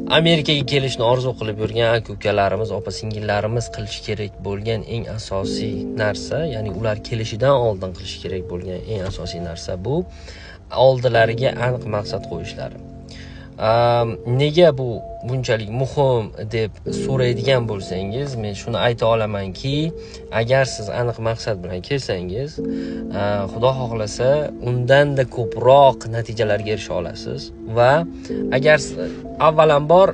Amerikaga kelishni orzu qilib yurgan aka-ukalarimiz, opa-singillarimiz qilish kerak bo'lgan eng asosiy narsa, ya'ni ular kelishidan oldin qilish kerak bo'lgan eng asosiy narsa bu oldilariga aniq maqsad qo'yishlari. Nega bu bunchalik muhim deb so'raydigan bo'lsangiz, men shuni ayta olamanki, agar siz aniq maqsad bilan kelsangiz, Xudo xohlasa, undanda ko'proq natijalarga erisha olasiz va agar avvalambor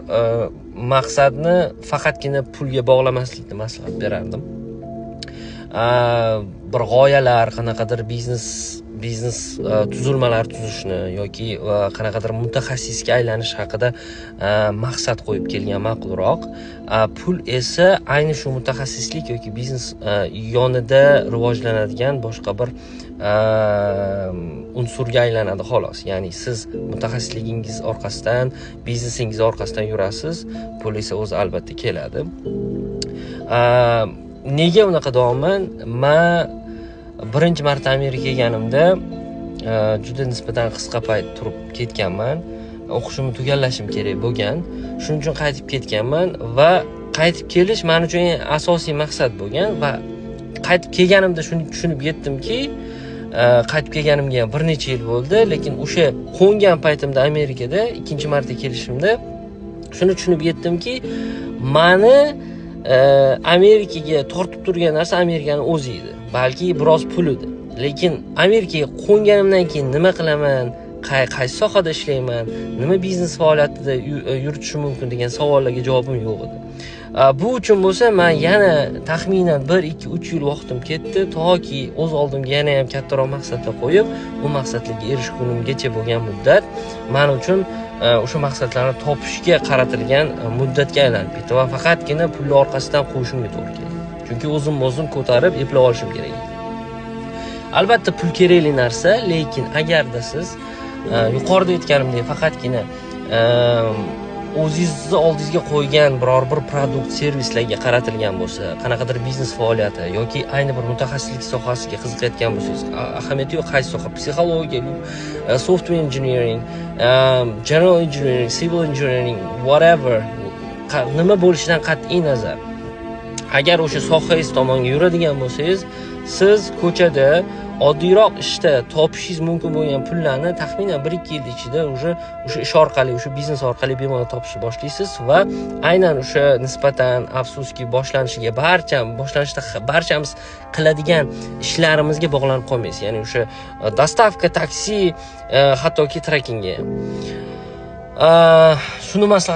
maqsadni faqatgina pulga bog'lamaslikni maslahat berardim. Bir g'oyalar, qanaqadir biznes tuzilmalar tuzishni yoki qanaqadir mutaxassisga aylanish haqida maqsad qo'yib kelgan ma'qulroq. Pul esa ayni shu mutaxassislik yoki biznes yonida rivojlanadigan boshqa bir unsurga aylanadi xolos. Ya'ni siz mutaxassisligingiz orqasidan, biznesingiz orqasidan yurasiz, pul esa o'zi albatta keladi. Nega unaqa deyapman? Men birinchi marta Amerikaga kelganimda juda nisbatan qisqa payt turib ketganman. O'qishimni tugallashim kerak bo'lgan. Shuning uchun qaytib ketganman va qaytib kelish men uchun eng asosiy maqsad bo'lgan va qaytib kelganimda shuni tushunib yetdimki, qaytib kelganimga ham bir necha yil bo'ldi, lekin o'sha qo'ngan paytimda Amerikada ikkinchi marta kelishimda shuni tushunib yetdimki, meni Amerikaga tortib turgan narsa Amerikaning o'zi edi. Balki biroz pul edi. Lekin Amerikaga qo'nganimdan keyin nima qilaman, qaysi sohada ishlayman, nima biznes faoliyatida yuritishim mumkin degan savollarga javobim yo'q edi. Bu uchun bo'lsa, men yana taxminan 1, 2, 3 yil vaqtim ketdi, toki o'z oldimga yana ham kattaroq maqsadlar qo'yib, bu maqsadlarga erishgunimgacha bo'lgan muddat men uchun o'sha maqsadlarni topishga qaratilgan muddatga aylanib ketdi va faqatgina pulni orqasidan qo'yishimga to'g'ri keldi. Chunki o'zim ko'tarib eplab olishim kerak edi. Albatta pul kerakli narsa, lekin agarda siz yuqorida aytganimdek faqatgina o'zingizni oldingizga qo'ygan biror bir produkt, servislarga qaratilgan bo'lsa, qanaqadir biznes faoliyati yoki ayni bir mutaxassislik sohasiga qiziqayotgan bo'lsangiz, ahamiyati yo'q qaysi soha, psixologiya, software engineering, general engineering, civil engineering, whatever, nima bo'lishidan qat'iy nazar, agar o'sha sohangiz tomonga yuradigan bo'lsangiz, siz ko'chada oddiyroq ishda topishingiz mumkin bo'lgan pullarni taxminan 1-2 yil ichida o'sha ish orqali, o'sha biznes orqali bemalol topishni boshlaysiz va aynan o'sha nisbatan afsuski boshlanishda barchamiz qiladigan ishlarimizga bog'lanib qolmaysiz. Ya'ni o'sha dostavka, taksi, hattoki trackingga ham. Shuni maslahat